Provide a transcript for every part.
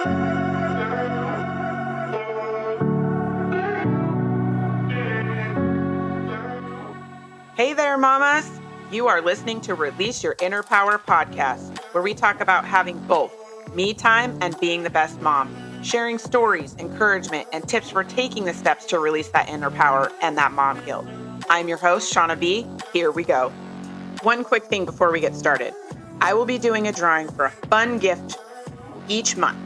Hey there, mamas! You are listening to Release Your Inner Power podcast, where we talk about having both me time and being the best mom, sharing stories, encouragement, and tips for taking the steps to release that inner power and that mom guilt. I'm your host, Shauna B. Here we go. One quick thing before we get started. I will be doing a drawing for a fun gift each month.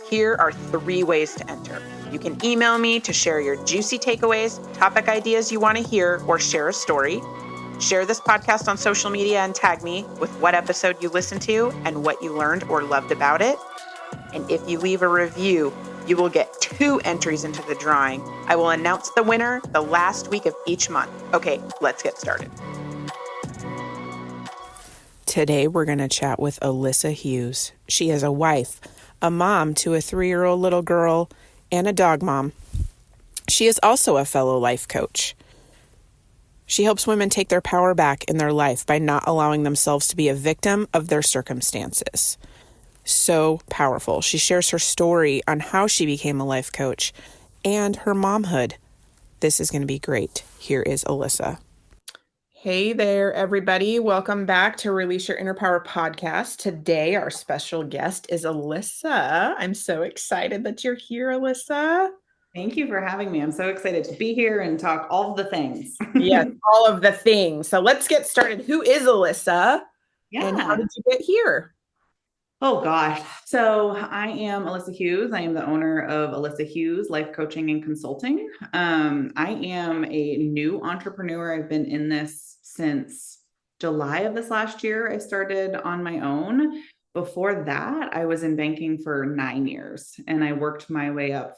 Here are 3 ways to enter. You can email me to share your juicy takeaways, topic ideas you want to hear, or share a story. Share this podcast on social media and tag me with what episode you listened to and what you learned or loved about it. And if you leave a review, you will get 2 entries into the drawing. I will announce the winner the last week of each month. Okay, let's get started. Today, we're going to chat with Alyssa Hughes. She is a wife, a mom to a 3-year-old little girl, and a dog mom. She is also a fellow life coach. She helps women take their power back in their life by not allowing themselves to be a victim of their circumstances. So powerful. She shares her story on how she became a life coach and her momhood. This is going to be great. Here is Alyssa. Hey there, everybody. Welcome back to Release Your Inner Power podcast. Today, our special guest is Alyssa. I'm so excited that you're here, Alyssa. Thank you for having me. I'm so excited to be here and talk all of the things. Yes, all of the things. So let's get started. Who is Alyssa? Yeah. And how did you get here? Oh gosh. So I am Alyssa Hughes. I am the owner of Alyssa Hughes Life Coaching and Consulting. I am a new entrepreneur. I've been in this since July of this last year. I started on my own. Before that, I was in banking for 9 years, and I worked my way up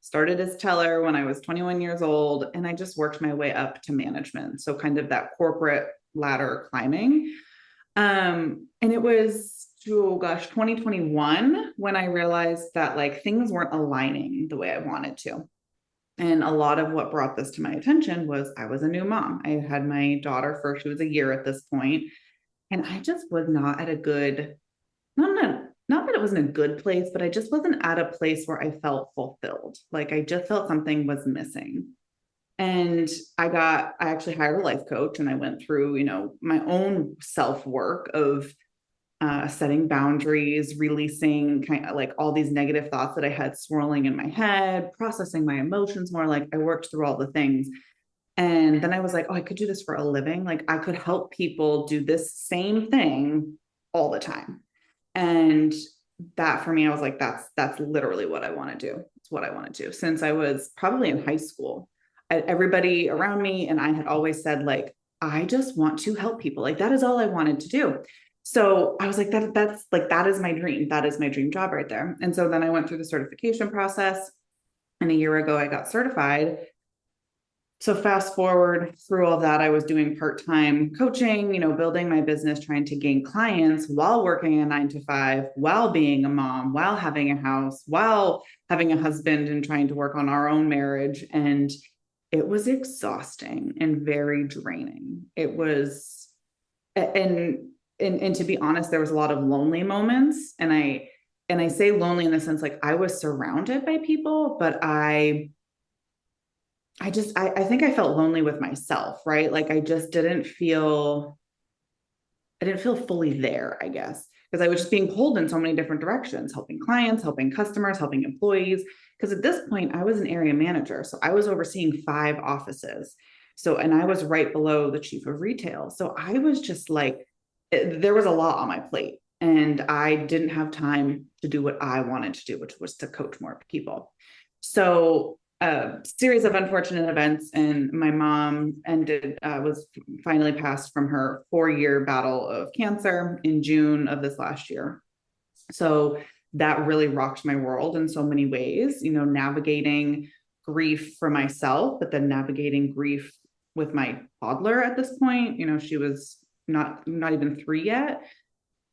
started as teller when I was 21 years old, and I just worked my way up to management. So kind of that corporate ladder climbing. And it was, 2021 when I realized that things weren't aligning the way I wanted to. And a lot of what brought this to my attention was I was a new mom. I had my daughter first. She was a year at this point, and I just was not at a good, not that it wasn't a good place, but I just wasn't at a place where I felt fulfilled. I just felt something was missing. And I actually hired a life coach, and I went through, my own self-work of setting boundaries, releasing kind of all these negative thoughts that I had swirling in my head, processing my emotions more. I worked through all the things. And then I was like, oh, I could do this for a living. I could help people do this same thing all the time. And that for me, I was like, that's literally what I want to do. It's what I want to do. Since I was probably in high school, everybody around me and I had always said, I just want to help people. That is all I wanted to do. So I was like, that is my dream. That is my dream job right there. And so then I went through the certification process, and a year ago I got certified. So fast forward through all that, I was doing part-time coaching, building my business, trying to gain clients while working a 9 to 5, while being a mom, while having a house, while having a husband, and trying to work on our own marriage. And it was exhausting and very draining. It was, and to be honest, there was a lot of lonely moments. And I say lonely in the sense, I was surrounded by people, but I think I felt lonely with myself, right? I just didn't feel fully there, I guess, because I was just being pulled in so many different directions, helping clients, helping customers, helping employees. Because at this point I was an area manager. So I was overseeing 5 offices. And I was right below the chief of retail. So I was just there was a lot on my plate, and I didn't have time to do what I wanted to do, which was to coach more people. So a series of unfortunate events, and my mom was finally passed from her 4-year battle of cancer in June of this last year. So that really rocked my world in so many ways, navigating grief for myself, but then navigating grief with my toddler at this point. She was not even 3 yet.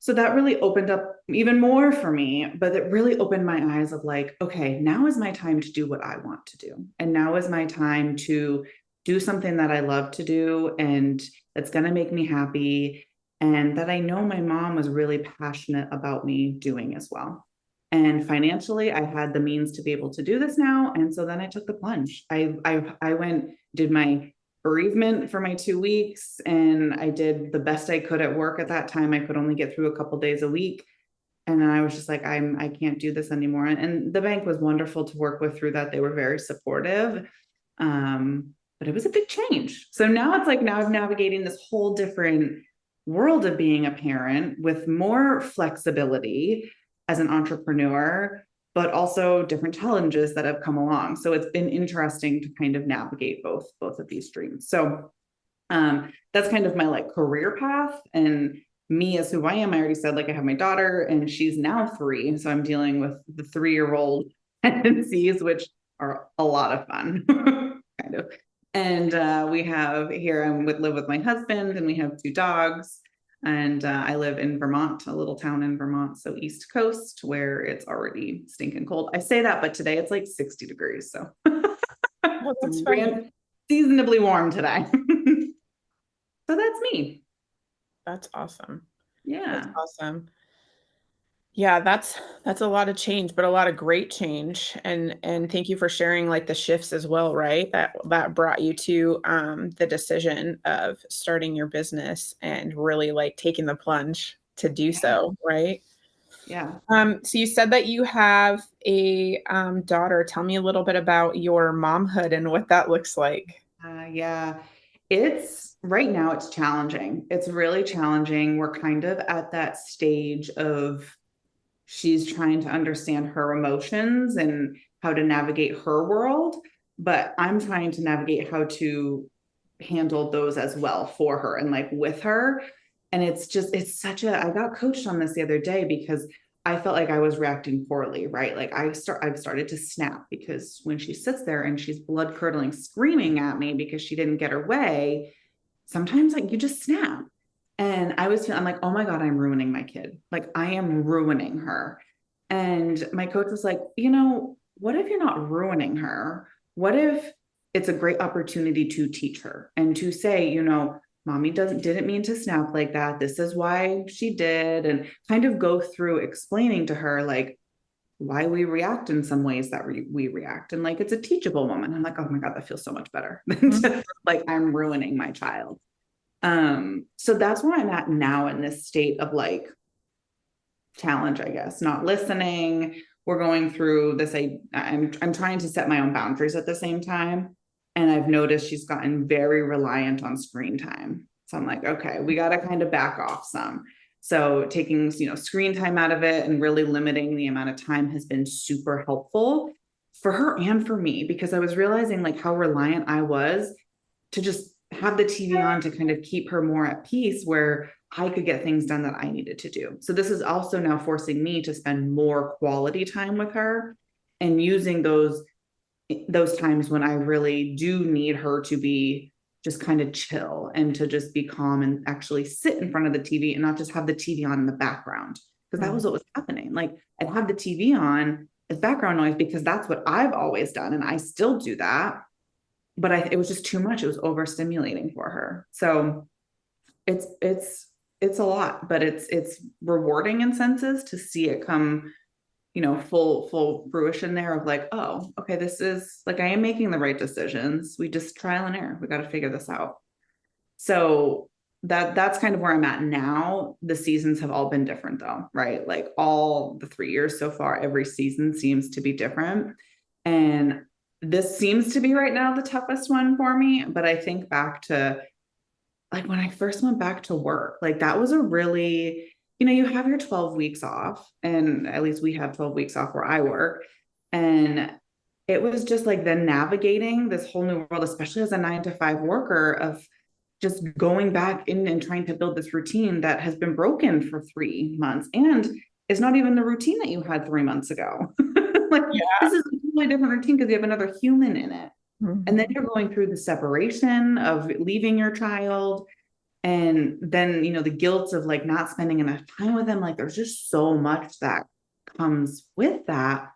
So that really opened up even more for me, but it really opened my eyes of okay, now is my time to do what I want to do. And now is my time to do something that I love to do, and that's going to make me happy, and that I know my mom was really passionate about me doing as well. And financially, I had the means to be able to do this now. And so then I took the plunge. I went, did my bereavement for my 2 weeks, and I did the best I could at work at that time. I could only get through a couple days a week. And then I was just like, I can't do this anymore. And the bank was wonderful to work with through that. They were very supportive. But it was a big change. So now it's like, now I'm navigating this whole different world of being a parent with more flexibility as an entrepreneur, but also different challenges that have come along. So it's been interesting to kind of navigate both of these streams. So that's kind of my like career path. And me as who I am, I already said, like, I have my daughter and she's now 3. So I'm dealing with the 3-year-old tendencies, which are a lot of fun, kind of. And we have here, live with my husband, and we have 2 dogs. And I live in Vermont, a little town in Vermont, so East Coast, where it's already stinking cold. I say that, but today it's like 60 degrees. So Oh, that's fine. seasonably warm today. So that's me. That's awesome. Yeah. That's awesome. Yeah, that's a lot of change, but a lot of great change. And thank you for sharing like the shifts as well, right? That brought you to the decision of starting your business and really like taking the plunge to do so, right? Yeah. So you said that you have a daughter. Tell me a little bit about your momhood and what that looks like. Yeah. It's right now, it's challenging. It's really challenging. We're kind of at that stage of she's trying to understand her emotions and how to navigate her world, but I'm trying to navigate how to handle those as well for her and like with her. And I got coached on this the other day because I felt like I was reacting poorly, right? Like I've started to snap because when she sits there and she's blood curdling screaming at me because she didn't get her way, sometimes like you just snap. And I'm like, oh my God, I'm ruining my kid. Like I am ruining her. And my coach was like, what if you're not ruining her? What if it's a great opportunity to teach her and to say, mommy didn't mean to snap like that. This is why she did. And kind of go through explaining to her like why we react in some ways that we react. And like, it's a teachable moment. I'm like, oh my God, that feels so much better than just like I'm ruining my child. So that's where I'm at now in this state of like challenge, I guess, not listening. We're going through this. I'm trying to set my own boundaries at the same time. And I've noticed she's gotten very reliant on screen time. So I'm like, okay, we got to kind of back off some. So taking, screen time out of it and really limiting the amount of time has been super helpful for her and for me, because I was realizing like how reliant I was to just have the TV on to kind of keep her more at peace where I could get things done that I needed to do. So this is also now forcing me to spend more quality time with her and using those times when I really do need her to be just kind of chill and to just be calm and actually sit in front of the TV and not just have the TV on in the background. Because that was what was happening. Like I'd have the TV on as background noise because that's what I've always done. And I still do that. But it was just too much. It was overstimulating for her. So it's a lot, but it's rewarding in senses to see it come, full fruition there of like, oh, okay, this is like, I am making the right decisions. We just trial and error. We got to figure this out. So that's kind of where I'm at now. The seasons have all been different though, right? Like all the 3 years so far, every season seems to be different. And this seems to be right now the toughest one for me. But I think back to like when I first went back to work, like that was a really, you have your 12 weeks off, and at least we have 12 weeks off where I work. And it was just like then navigating this whole new world, especially as a 9 to 5 worker, of just going back in and trying to build this routine that has been broken for 3 months and is not even the routine that you had 3 months ago. Like this is a totally different routine because you have another human in it. And then you're going through the separation of leaving your child. And then, the guilt of like not spending enough time with them. Like there's just so much that comes with that.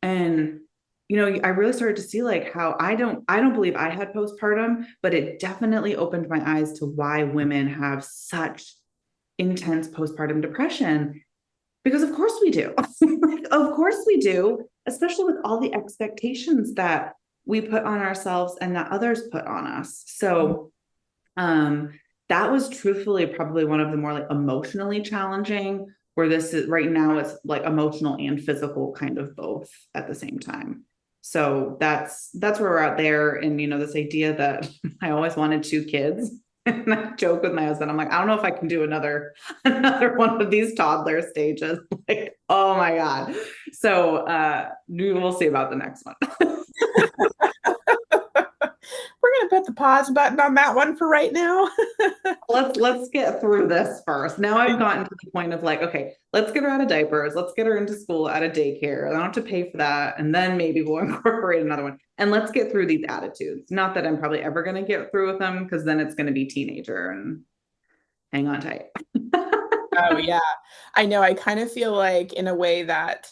And, I really started to see like how I don't believe I had postpartum, but it definitely opened my eyes to why women have such intense postpartum depression. Because of course we do. Of course we do, especially with all the expectations that we put on ourselves and that others put on us. So um that was truthfully probably one of the more like emotionally challenging, where this is right now it's like emotional and physical kind of both at the same time. So that's where we're at there. And this idea that I always wanted two kids. And I joke with my husband, I'm like, I don't know if I can do another one of these toddler stages. Like, oh my God. So we'll see about the next one. We're going to put the pause button on that one for right now. Let's get through this first. Now I've gotten to the point of like, okay, let's get her out of diapers. Let's get her into school, out of daycare. I don't have to pay for that. And then maybe we'll incorporate another one. And let's get through these attitudes. Not that I'm probably ever going to get through with them, because then it's going to be teenager and hang on tight. Oh yeah. I know. I kind of feel like in a way that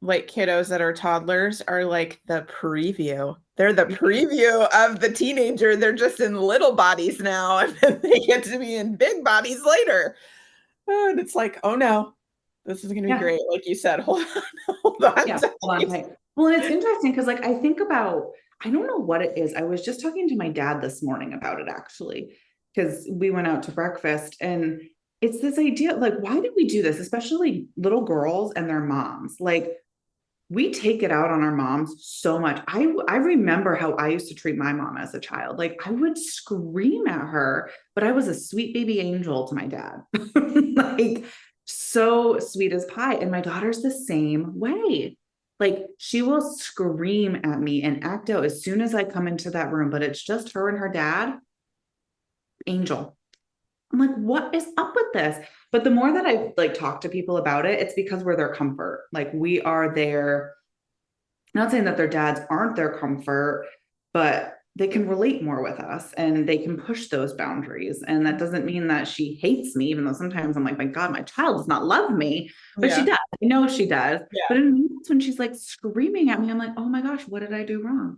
like kiddos that are toddlers are like the preview. They're the preview of the teenager. They're just in little bodies now, and then they get to be in big bodies later. Oh, and it's like, oh no, this is gonna be great. Like you said, hold on, hold on. Yeah, hold on tight. Well, and it's interesting because like I think about, I don't know what it is. I was just talking to my dad this morning about it actually, because we went out to breakfast, and it's this idea like, why did we do this, especially little girls and their moms? Like, we take it out on our moms so much. I remember how I used to treat my mom as a child. Like, I would scream at her, but I was a sweet baby angel to my dad. Like, so sweet as pie. And my daughter's the same way. Like, she will scream at me and act out as soon as I come into that room, but it's just her and her dad. Angel. I'm like, what is up with this? But the more that I like talk to people about it, it's because we're their comfort. Like, we are their, not saying that their dads aren't their comfort, but they can relate more with us and they can push those boundaries. And that doesn't mean that she hates me, even though sometimes I'm like, my God, my child does not love me, but she does. I know she does. Yeah. But in moments when she's like screaming at me, I'm like, oh my gosh, what did I do wrong?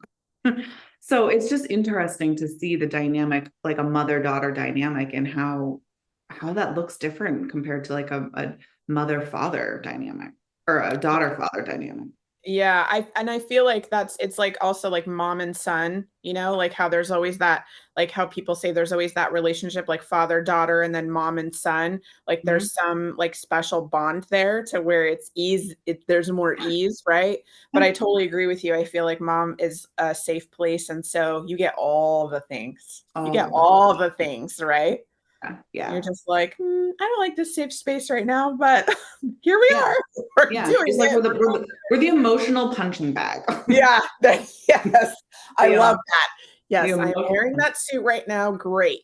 So it's just interesting to see the dynamic, like a mother-daughter dynamic, and how that looks different compared to like a mother-father dynamic or a daughter-father dynamic. Yeah, I feel like it's like also like mom and son, like how there's always that, like how people say there's always that relationship like father daughter and then mom and son, like there's some like special bond there to where it's ease, there's more ease, right? But I totally agree with you. I feel like mom is a safe place, and so you get all the things. You get all the things, right? Yeah. You're just like, I don't like this safe space right now, but here we are. We're doing It's like it. we're the emotional punching bag. Yeah. Yes. I love that. Yes. I'm wearing punching. that suit right now. Great.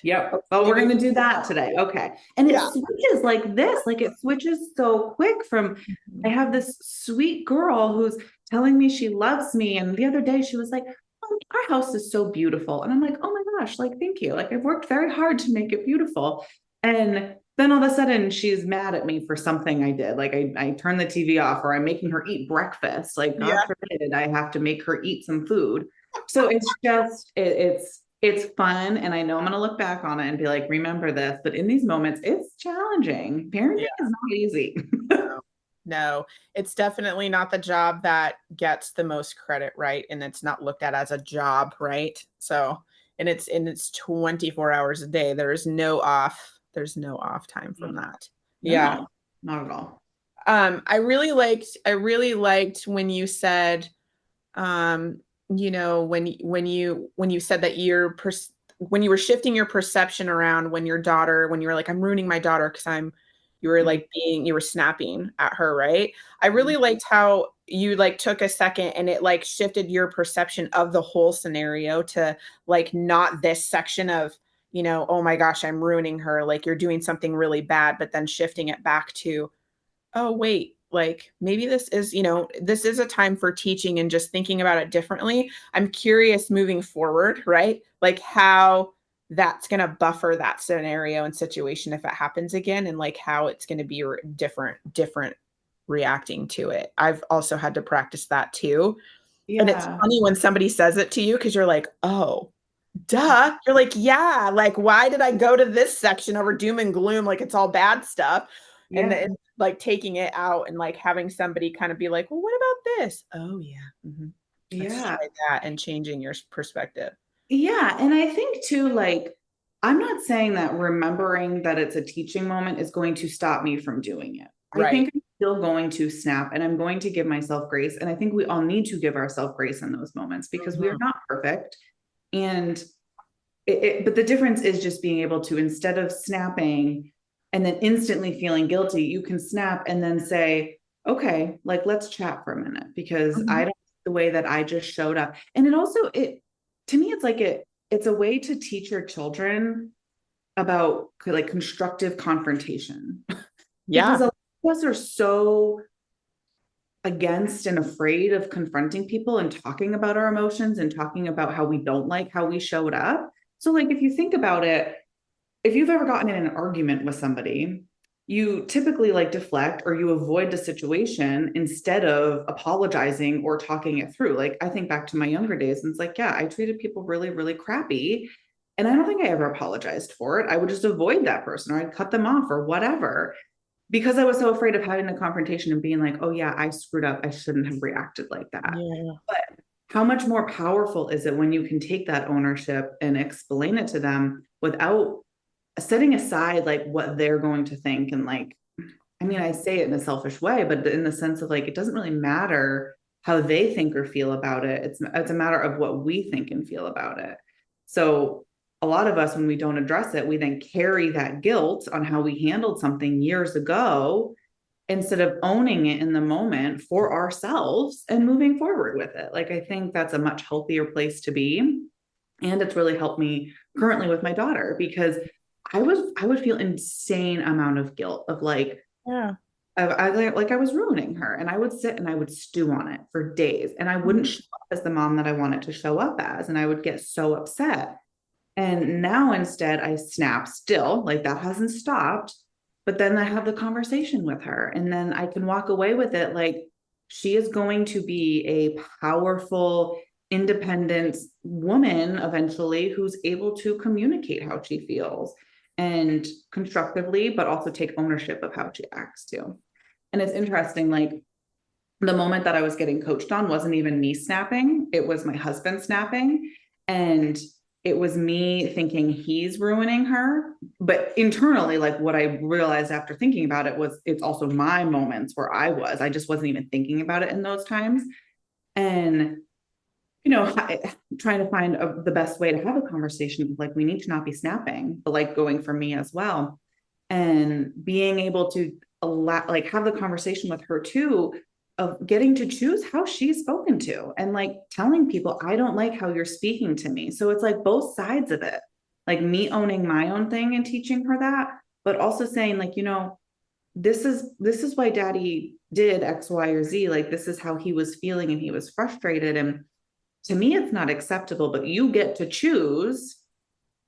Yep. Oh, we're going to do that today. Okay. And it switches like this, like it switches so quick from, I have this sweet girl who's telling me she loves me. And the other day she was like, oh, our house is so beautiful. And I'm like, oh my gosh, like, thank you. Like, I've worked very hard to make it beautiful. And then all of a sudden she's mad at me for something I did. Like I turned the TV off, or I'm making her eat breakfast. Like, God forbid I have to make her eat some food. So it's just, it's fun. And I know I'm going to look back on it and be like, remember this, but in these moments, it's challenging. Parenting is not easy. No, it's definitely not the job that gets the most credit, right? And it's not looked at as a job, right? So, and it's 24 hours a day. There's no off time from that. No, yeah. Not at all. I really liked when you said, when you said that when you were shifting your perception around when you were like, I'm ruining my daughter because you were like you were snapping at her, right? I really liked how you like took a second and it like shifted your perception of the whole scenario to like not this section of, oh my gosh, I'm ruining her. Like you're doing something really bad, but then shifting it back to, oh, wait, like maybe this is a time for teaching and just thinking about it differently. I'm curious moving forward, right? Like how that's going to buffer that scenario and situation if it happens again, and like how it's going to be different reacting to it. I've also had to practice that too. Yeah. And it's funny when somebody says it to you because you're like, oh, duh. You're like, yeah, like why did I go to this section over doom and gloom like it's all bad stuff? and Yeah. then like taking it out and like having somebody kind of be like, well, what about this? Oh yeah. Let's Yeah. try that, and changing your perspective. Yeah. And I think too, like, I'm not saying that remembering that it's a teaching moment is going to stop me from doing it. I Right. think I'm still going to snap and I'm going to give myself grace. And I think we all need to give ourselves grace in those moments because we are Mhm. not perfect. And but the difference is just being able to, instead of snapping and then instantly feeling guilty, you can snap and then say, okay, like let's chat for a minute because I Mhm. don't like the way that I just showed up. And it also, to me, it's like it's a way to teach your children about like constructive confrontation because Yeah. a lot of us are so against and afraid of confronting people and talking about our emotions and talking about how we don't like how we showed up. So, like, if you think about it, if you've ever gotten in an argument with somebody, you typically like deflect or you avoid the situation instead of apologizing or talking it through. Like, I think back to my younger days, and it's like, yeah, I treated people really, really crappy. And I don't think I ever apologized for it. I would just avoid that person or I'd cut them off or whatever because I was so afraid of having the confrontation and being like, oh, yeah, I screwed up. I shouldn't have reacted like that. Yeah. But how much more powerful is it when you can take that ownership and explain it to them without setting aside like what they're going to think? And like, I mean, I say it in a selfish way, but in the sense of like, it doesn't really matter how they think or feel about it. It's a matter of what we think and feel about it. So a lot of us, when we don't address it, we then carry that guilt on how we handled something years ago instead of owning it in the moment for ourselves and moving forward with it. Like, I think that's a much healthier place to be. And it's really helped me currently with my daughter because I would feel insane amount of guilt of like, Yeah. like I was ruining her, and I would sit and I would stew on it for days and I wouldn't Mhm. show up as the mom that I wanted to show up as, and I would get so upset. And now instead I snap still, like that hasn't stopped. But then I have the conversation with her and then I can walk away with it like she is going to be a powerful, independent woman eventually who's able to communicate how she feels and constructively, but also take ownership of how she acts too. And it's interesting, like the moment that I was getting coached on wasn't even me snapping, it was my husband snapping. And it was me thinking he's ruining her. But internally, like what I realized after thinking about it was it's also my moments where I just wasn't even thinking about it in those times. And, trying to find the best way to have a conversation, like we need to not be snapping, but like going for me as well. And being able to like have the conversation with her too of getting to choose how she's spoken to and like telling people I don't like how you're speaking to me. So it's like both sides of it, like me owning my own thing and teaching her that, but also saying like, this is why daddy did X, Y, or Z. Like this is how he was feeling and he was frustrated. And to me, it's not acceptable, but you get to choose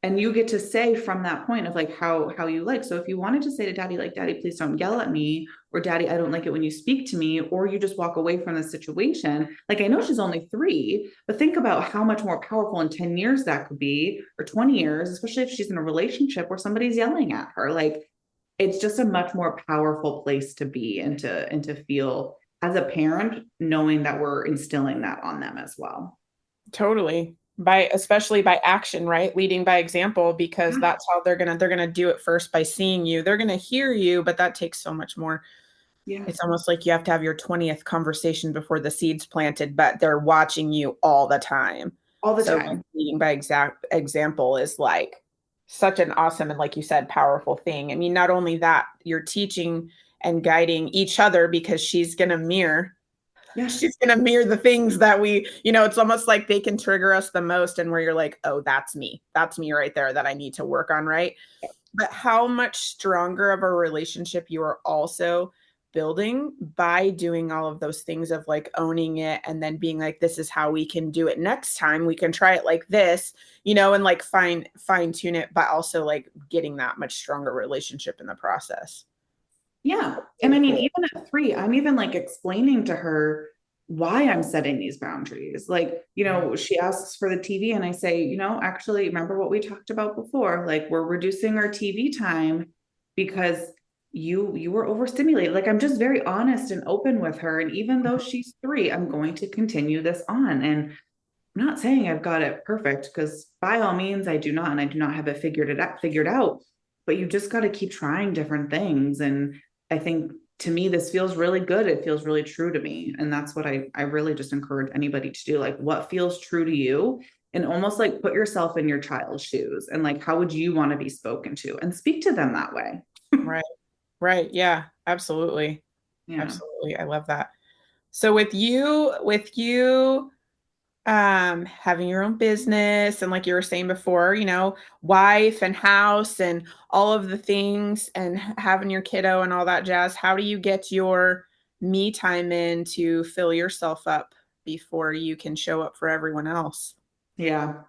and you get to say from that point of like how you like. So if you wanted to say to daddy like, daddy, please don't yell at me, or daddy, I don't like it when you speak to me, or you just walk away from the situation, like I know she's only 3, but think about how much more powerful in 10 years that could be, or 20 years, especially if she's in a relationship where somebody's yelling at her. Like it's just a much more powerful place to be and to feel as a parent knowing that we're instilling that on them as well. Totally. By especially by action, right? Leading by example, because Yeah. that's how they're gonna do it first by seeing you. They're gonna hear you, but that takes so much more. Yeah. It's almost like you have to have your 20th conversation before the seed's planted, but they're watching you all the time. All the So like time. leading by exact example is like such an awesome and like you said, powerful thing. I mean, not only that, you're teaching and guiding each other because Yeah. she's going to mirror the things that it's almost like they can trigger us the most and where you're like, oh, that's me. That's me right there that I need to work on. Right. But how much stronger of a relationship you are also building by doing all of those things of like owning it and then being like, this is how we can do it next time. We can try it like this, and like fine tune it, but also like getting that much stronger relationship in the process. Yeah. And I So mean, cool. even at 3, I'm even like explaining to her why I'm setting these boundaries. Like, she asks for the TV and I say, actually, remember what we talked about before? Like, we're reducing our TV time because you were overstimulated. Like, I'm just very honest and open with her. And even though she's 3, I'm going to continue this on. And I'm not saying I've got it perfect, because by all means I do not, and I do not have it figured out. But you just got to keep trying different things. And I think, to me, this feels really good. It feels really true to me. And that's what I really just encourage anybody to do. Like, what feels true to you? And almost like put yourself in your child's shoes, and like, how would you want to be spoken to, and speak to them that way. Right. Right. Yeah, absolutely. Yeah. Absolutely. I love that. So with you having your own business and like you were saying before, wife and house and all of the things and having your kiddo and all that jazz, how do you get your me time in to fill yourself up before you can show up for everyone else? Yeah.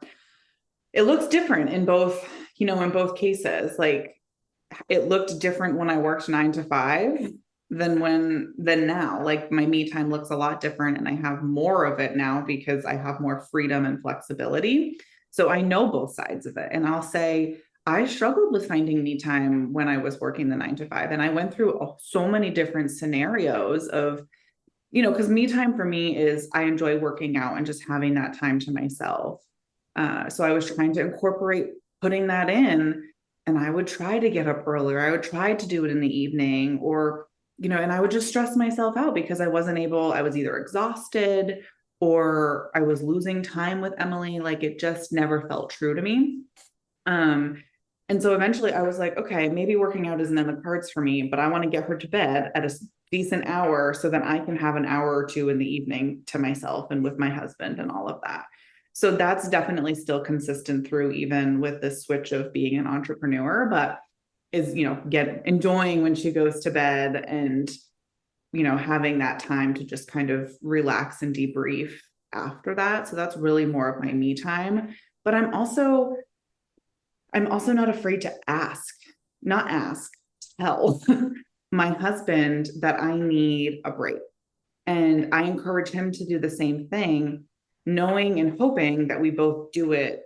It looks different in both, in both cases. Like, it looked different when I worked 9 to 5 than now. Like, my me time looks a lot different, and I have more of it now because I have more freedom and flexibility. So I know both sides of it. And I'll say I struggled with finding me time when I was working the 9 to 5. And I went through so many different scenarios of, because me time for me is, I enjoy working out and just having that time to myself. So I was trying to incorporate putting that in, and I would try to get up earlier. I would try to do it in the evening, or, and I would just stress myself out because I wasn't able, I was either exhausted or I was losing time with Emily. Like, it just never felt true to me. Um, and so eventually I was like, okay, maybe working out isn't in the cards for me, but I want to get her to bed at a decent hour so that I can have an hour or two in the evening to myself and with my husband and all of that. So that's definitely still consistent through, even with the switch of being an entrepreneur, but is, get enjoying when she goes to bed, and, having that time to just kind of relax and debrief after that. So that's really more of my me time. But I'm also not afraid to not ask, tell my husband that I need a break. And I encourage him to do the same thing, knowing and hoping that we both do it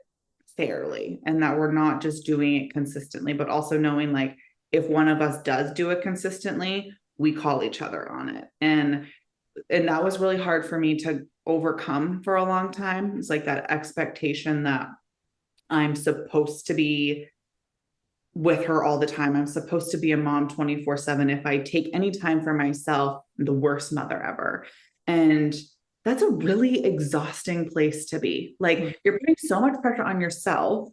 fairly, and that we're not just doing it consistently, but also knowing, like, if one of us does do it consistently, we call each other on it. And that was really hard for me to overcome for a long time. It's like that expectation that I'm supposed to be with her all the time. I'm supposed to be a mom 24/7. If I take any time for myself, I'm the worst mother ever. And that's a really exhausting place to be. Like, you're putting so much pressure on yourself,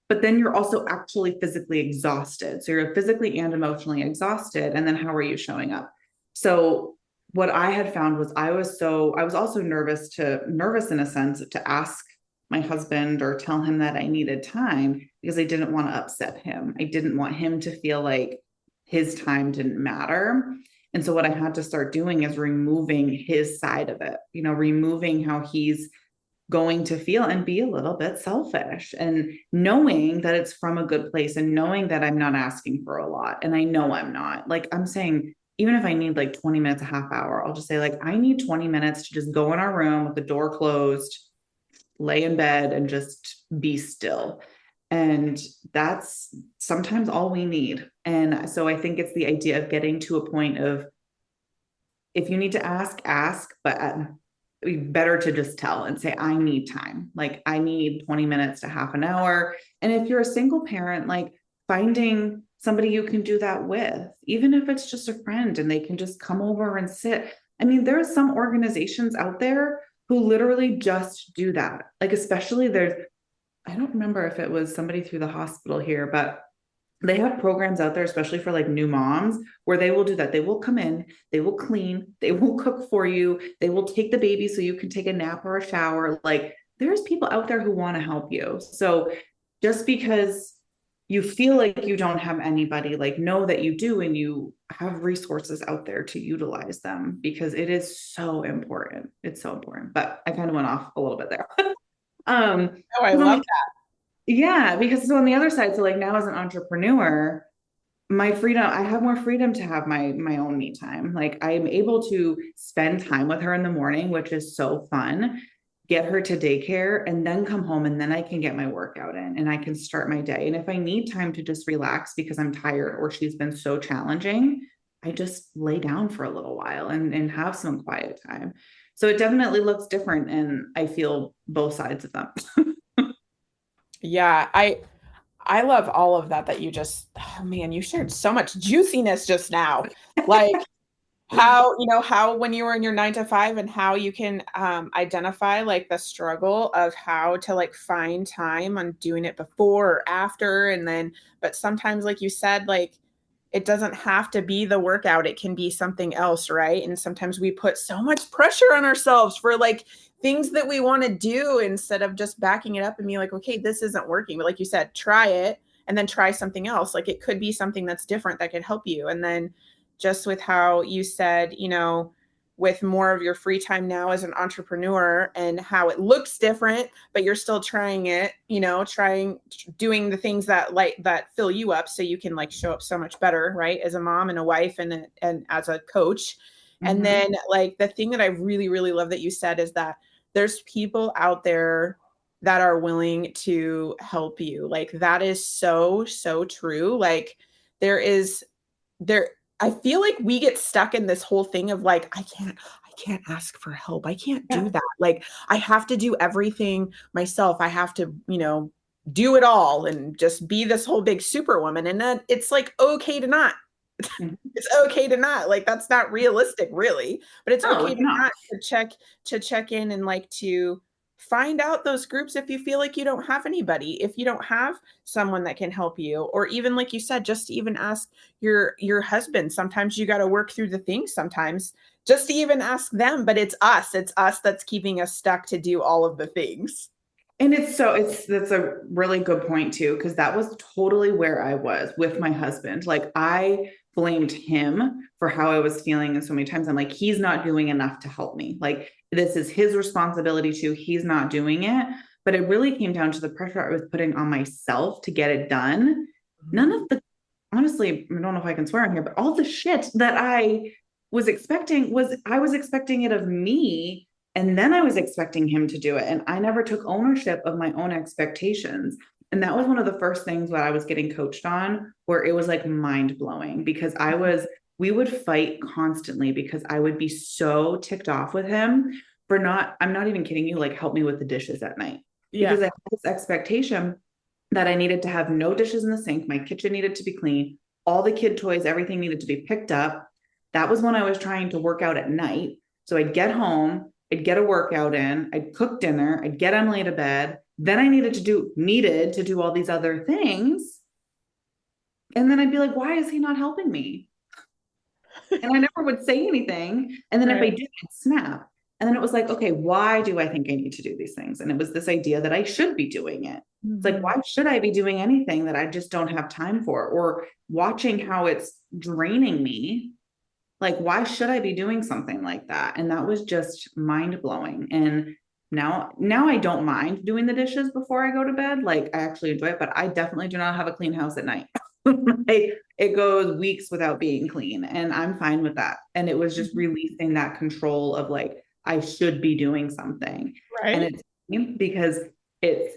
but then you're also actually physically exhausted. So you're physically and emotionally exhausted. And then how are you showing up? So what I had found was, I was also nervous in a sense to ask my husband or tell him that I needed time, because I didn't want to upset him. I didn't want him to feel like his time didn't matter. And so what I had to start doing is removing his side of it, removing how he's going to feel and be a little bit selfish, and knowing that it's from a good place, and knowing that I'm not asking for a lot. And I know I'm not. Like, I'm saying, even if I need like 20 minutes, a half hour, I'll just say, like, I need 20 minutes to just go in our room with the door closed, lay in bed, and just be still. And that's sometimes all we need. And so I think it's the idea of getting to a point of, if you need to ask, but better to just tell and say, I need time. Like, I need 20 minutes to half an hour. And if you're a single parent, like, finding somebody you can do that with, even if it's just a friend and they can just come over and sit. I mean, there are some organizations out there who literally just do that. Like, especially I don't remember if it was somebody through the hospital here, but they have programs out there, especially for like new moms, where they will do that. They will come in, they will clean, they will cook for you, they will take the baby so you can take a nap or a shower. Like, there's people out there who want to help you. So just because you feel like you don't have anybody, like, know that you do, and you have resources out there to utilize them, because it is so important. It's so important. But I kind of went off a little bit there. Oh, I love that. Yeah, because so on the other side, so like, now as an entrepreneur, my freedom, I have more freedom to have my own me time. Like, I'm able to spend time with her in the morning, which is so fun. get her to daycare, and then come home, and then I can get my workout in and I can start my day. And if I need time to just relax because I'm tired or she's been so challenging, I just lay down for a little while and have some quiet time. So it definitely looks different. And I feel both sides of them. Yeah, I love all of that you just, oh man, you shared so much juiciness just now. Like how, how when you were in your 9 to 5 and how you can identify like the struggle of how to like find time on doing it before or after. And then, but sometimes, like you said, like it doesn't have to be the workout, it can be something else, right? And sometimes we put so much pressure on ourselves for like things that we want to do instead of just backing it up and being like, okay, this isn't working. But like you said, try it and then try something else. Like it could be something that's different that could help you. And then just with how you said, with more of your free time now as an entrepreneur and how it looks different, but you're still trying it, doing the things that fill you up so you can like show up so much better, right? As a mom and a wife and as a coach. And Mm-hmm. then like the thing that I really, really love that you said is that there's people out there that are willing to help you. Like that is so, so true. Like there is there I feel like we get stuck in this whole thing of like I can't ask for help. I can't do Yeah. that. Like I have to do everything myself. I have to, do it all and just be this whole big superwoman. And then it's like okay to not. Mhm. It's okay to not. Like that's not realistic really, but it's No, okay it's to not. not to check in and like to find out those groups if you feel like you don't have anybody, if you don't have someone that can help you, or even like you said, just to even ask your husband. Sometimes you got to work through the things sometimes just to even ask them, but it's us that's keeping us stuck to do all of the things. And that's a really good point too, because that was totally where I was with my husband. Like I blamed him for how I was feeling. And so many times I'm like, he's not doing enough to help me. Like this is his responsibility too. He's not doing it. But it really came down to the pressure I was putting on myself to get it done. None of the, honestly, I don't know if I can swear on here, but all the shit that I was expecting it of me, and then I was expecting him to do it. And I never took ownership of my own expectations. And that was one of the first things that I was getting coached on, where it was like mind blowing because we would fight constantly because I would be so ticked off with him for not, I'm not even kidding you, like help me with the dishes at night. Because Yeah. I had this expectation that I needed to have no dishes in the sink. My kitchen needed to be clean. All the kid toys, everything needed to be picked up. That was when I was trying to work out at night. So I'd get home, I'd get a workout in, I'd cook dinner, I'd get Emily to bed. Then I needed to do all these other things. And then I'd be like, why is he not helping me? And I never would say anything. And then if I Right. did, I'd snap. And then it was like, okay, why do I think I need to do these things? And it was this idea that I should be doing it. It's like, Mhm. why should I be doing anything that I just don't have time for? Or watching how it's draining me, like, why should I be doing something like that? And that was just mind blowing. And now I don't mind doing the dishes before I go to bed. Like I actually enjoy it, but I definitely do not have a clean house at night. It goes weeks without being clean, and I'm fine with that. And it was just releasing that control of like I should be doing something. And Right. it's because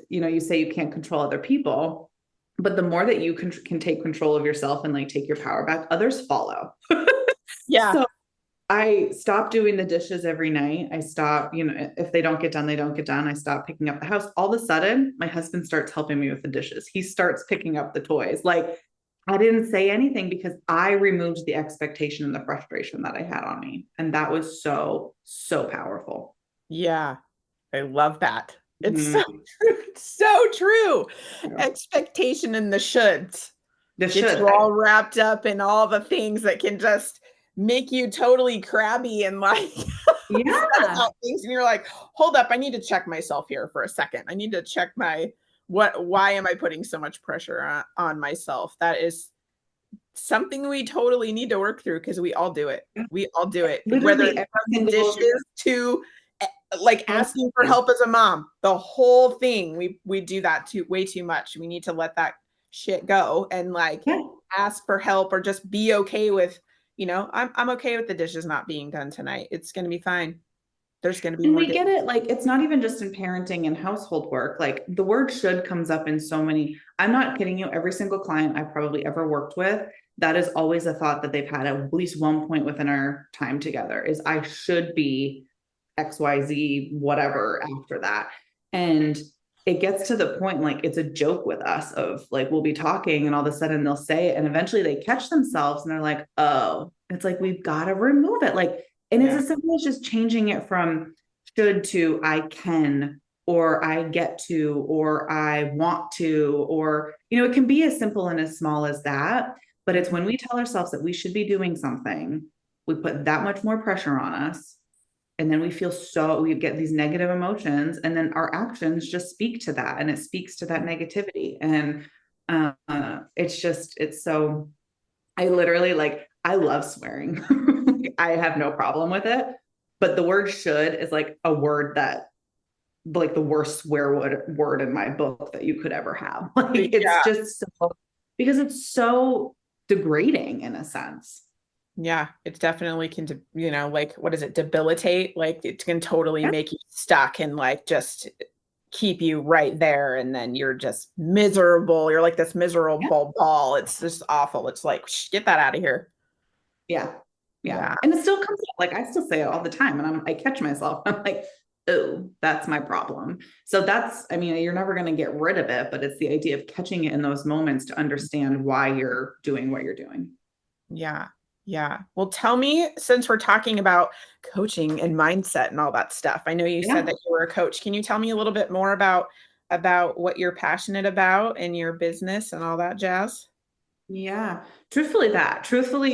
you say you can't control other people, but the more that you can take control of yourself and like take your power back, others follow. Yeah. So I stopped doing the dishes every night. I stopped, if they don't get done, they don't get done. I stopped picking up the house. All of a sudden, my husband starts helping me with the dishes. He starts picking up the toys. Like I didn't say anything because I removed the expectation and the frustration that I had on me. And that was so, so powerful. Yeah. I love that. It's so Mhm. true. It's so true. Yeah. Expectation and the shoulds The get should. you all wrapped up in all the things that can just make you totally crabby and like upset Yeah. about things. And you're like, hold up, I need to check myself here for a second. I need to check why am I putting so much pressure on myself? That is something we totally need to work through because we all do it. We all do it. Whether Literally it's every from the single dishes to like asking for thing. help as a mom, the whole thing, we do that too way too much. We need to let that shit go and like Yeah. ask for help or just be okay with, I'm okay with the dishes not being done tonight. It's gonna be fine. there's going to be And more. we get it. Like, it's not even just in parenting and household work. Like, the word should comes up in so many. I'm not kidding you. Every single client I've probably ever worked with, that is always a thought that they've had at least one point within our time together is I should be XYZ, whatever after that. And it gets to the point like it's a joke with us of like we'll be talking and all of a sudden they'll say it and eventually they catch themselves and they're like, oh, it's like we've got to remove it. Like, and it's Yeah. as simple as just changing it from should to I can or I get to or I want to, or it can be as simple and as small as that. But it's when we tell ourselves that we should be doing something, we put that much more pressure on us. And then we get these negative emotions, and then our actions just speak to that, and it speaks to that negativity. And it's so, I literally like, I love swearing. I have no problem with it. But the word should is like a word that, like the worst word in my book that you could ever have. Like, it's Yeah. just so, because it's so degrading in a sense. Yeah, it definitely can, like, what is it, debilitate? Like, it can totally Yeah. make you stuck and like just keep you right there. And then you're just miserable. You're like this Yeah. miserable ball. It's just awful. It's like, get that out of here. Yeah. Yeah. Yeah. And it still comes up. Like, I still say it all the time. And I catch myself. I'm like, oh, that's my problem. So I mean, you're never going to get rid of it, but it's the idea of catching it in those moments to understand why you're doing what you're doing. Yeah. Yeah. Well, tell me, since we're talking about coaching and mindset and all that stuff, I know you said Yeah. that you were a coach. Can you tell me a little bit more about what you're passionate about in your business and all that jazz? Yeah. Truthfully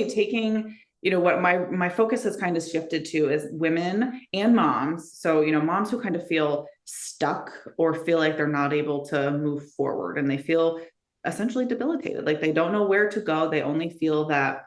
taking, what my focus has kind of shifted to is women and moms. So, moms who kind of feel stuck or feel like they're not able to move forward and they feel essentially debilitated. Like they don't know where to go. They only feel that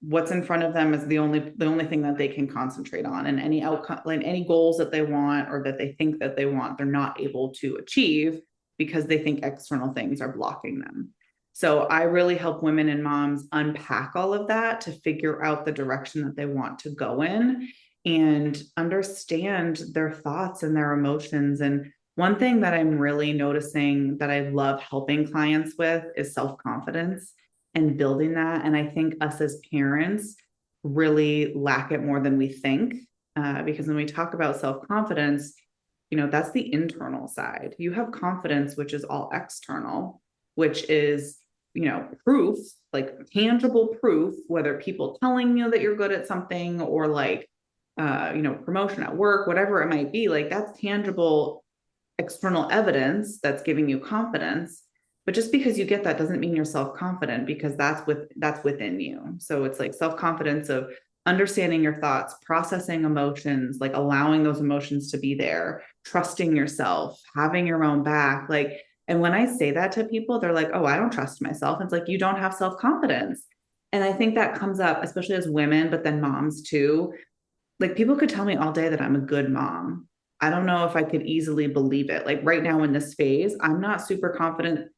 what's in front of them is the only thing that they can concentrate on, and any outcome, like any goals that they want or that they think that they want, they're not able to achieve because they think external things are blocking them. So I really help women and moms unpack all of that to figure out the direction that they want to go in and understand their thoughts and their emotions. And one thing that I'm really noticing that I love helping clients with is self-confidence and building that. And I think us as parents really lack it more than we think. Because when we talk about self confidence, that's the internal side. You have confidence, which is all external, which is, proof, like tangible proof, whether people telling you that you're good at something or like, promotion at work, whatever it might be, like that's tangible external evidence that's giving you confidence. But just because you get that doesn't mean you're self-confident, because that's within you. So it's like self-confidence of understanding your thoughts, processing emotions, like allowing those emotions to be there, trusting yourself, having your own back. Like, and when I say that to people, they're like, oh, I don't trust myself. It's like, you don't have self-confidence. And I think that comes up, especially as women, but then moms too. Like, people could tell me all day that I'm a good mom. I don't know if I could easily believe it. Like right now in this phase, I'm not super confident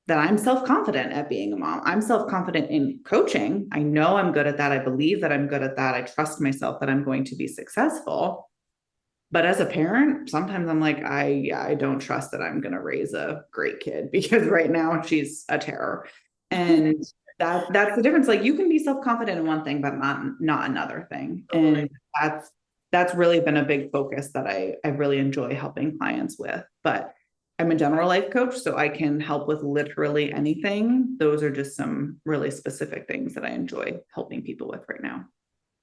that I'm self-confident at being a mom. I'm self-confident in coaching. I know I'm good at that. I believe that I'm good at that. I trust myself that I'm going to be successful. But as a parent, sometimes I'm like, I don't trust that I'm going to raise a great kid because right now she's a terror. And that's the difference. Like, you can be self-confident in one thing, but not another thing. Totally. And that's really been a big focus that I really enjoy helping clients with. But I'm a general life coach, so I can help with literally anything. Those are just some really specific things that I enjoy helping people with right now.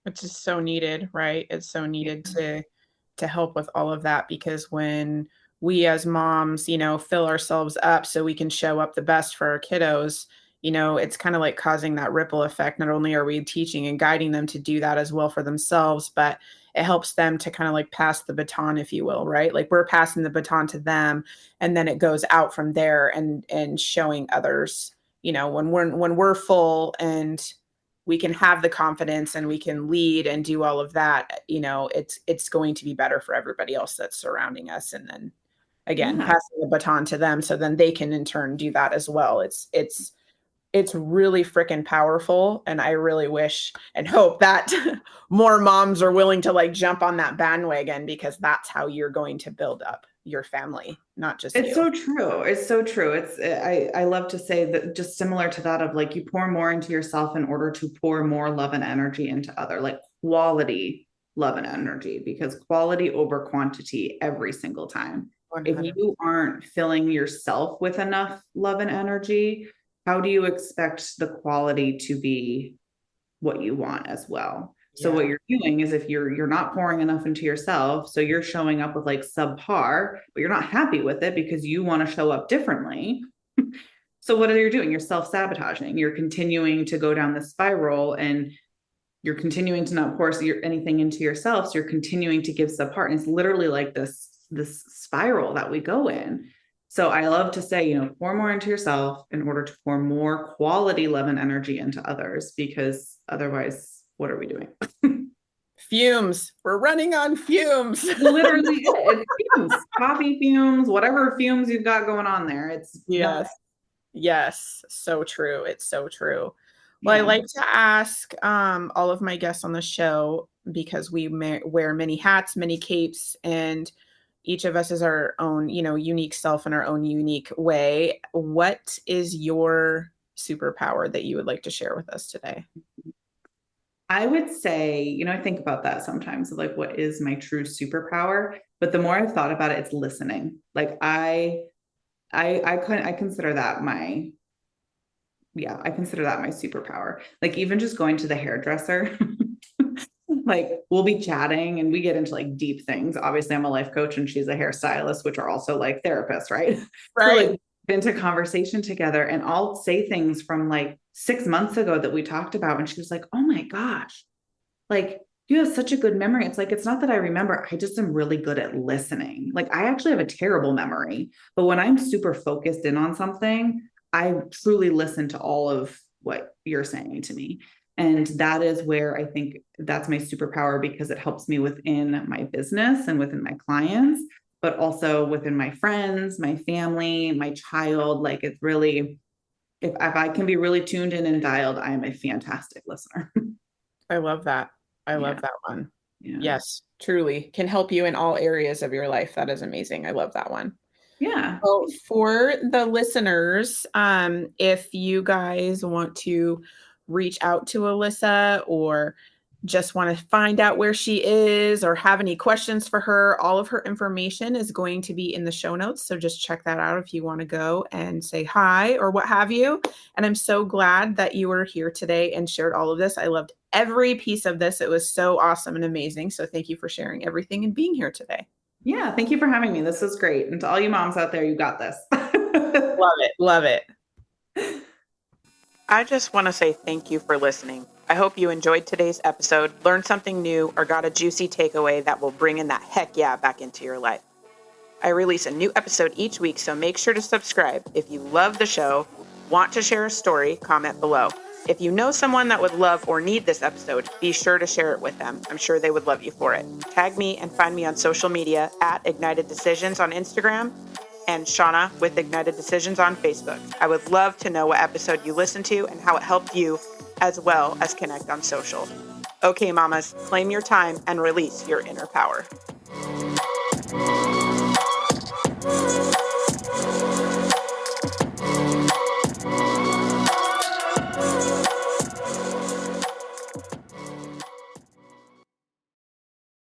Which is so needed, right? It's so Yeah. needed to help with all of that, because when we as moms, fill ourselves up so we can show up the best for our kiddos, it's kind of like causing that ripple effect. Not only are we teaching and guiding them to do that as well for themselves, but it helps them to kind of like pass the baton, if you will, right? Like we're passing the baton to them, and then it goes out from there and showing others, when we're full and we can have the confidence and we can lead and do all of that, it's going to be better for everybody else that's surrounding us. And then again, Yeah. passing the baton to them so then they can in turn do that as well. It's it's really freaking powerful. And I really wish and hope that more moms are willing to like jump on that bandwagon, because that's how you're going to build up your family, not just It's you. so true. It's so true. I love to say that, just similar to that, of like, you pour more into yourself in order to pour more love and energy into other, like quality love and energy, because quality over quantity every single time. If 100. you aren't filling yourself with enough love and energy, how do you expect the quality to be what you want as well? So what Yeah. you're doing is, if you're not pouring enough into yourself, so you're showing up with like subpar, but you're not happy with it because you want to show up differently. So what are you doing? You're self-sabotaging. You're continuing to go down the spiral, and you're continuing to not pour anything into yourself. So you're continuing to give subpar. And it's literally like this spiral that we go in. So I love to say, pour more into yourself in order to pour more quality love and energy into others, because otherwise, what are we doing? Fumes. We're running on fumes. Literally, it's fumes, coffee fumes, whatever fumes you've got going on there. It's not, Yes. Yes. So true. It's so true. Well, I yeah. like to ask all of my guests on the show, because we wear many hats, many capes, and each of us is our own, unique self in our own unique way. What is your superpower that you would like to share with us today? I would say, I think about that sometimes, of like, what is my true superpower? But the more I've thought about it, it's listening. Like I consider that my, yeah, I consider that my superpower. Like, even just going to the hairdresser, like, we'll be chatting and we get into like deep things. Obviously, I'm a life coach and she's a hairstylist, which are also like therapists, right? So Right. like, into conversation together, and I'll say things from like 6 months ago that we talked about, and she was like, "Oh my gosh, like, you have such a good memory." It's like, it's not that I remember, I just am really good at listening. Like, I actually have a terrible memory, but when I'm super focused in on something, I truly listen to all of what you're saying to me. And that is where I think that's my superpower, because it helps me within my business and within my clients, but also within my friends, my family, my child. Like, it's really, if I can be really tuned in and dialed, I am a fantastic listener. I love that. I Yeah. love that one. Yeah. Yes, truly can help you in all areas of your life. That is amazing. I love that one. Yeah. Well, for the listeners, if you guys want to reach out to Alyssa, or just want to find out where she is, or have any questions for her, all of her information is going to be in the show notes. So just check that out if you want to go and say hi or what have you. And I'm so glad that you were here today and shared all of this. I loved every piece of this. It was so awesome and amazing. So thank you for sharing everything and being here today. Yeah. Thank you for having me. This was great. And to all you moms out there, you got this. Love it. Love it. I just want to say thank you for listening. I hope you enjoyed today's episode, learned something new, or got a juicy takeaway that will bring in that heck yeah back into your life. I release a new episode each week, so make sure to subscribe. If you love the show, want to share a story, comment below. If you know someone that would love or need this episode, be sure to share it with them. I'm sure they would love you for it. Tag me and find me on social media at Ignited Decisions on Instagram and Shauna with Ignited Decisions on Facebook. I would love to know what episode you listened to and how it helped you, as well as connect on social. Okay, mamas, claim your time and release your inner power.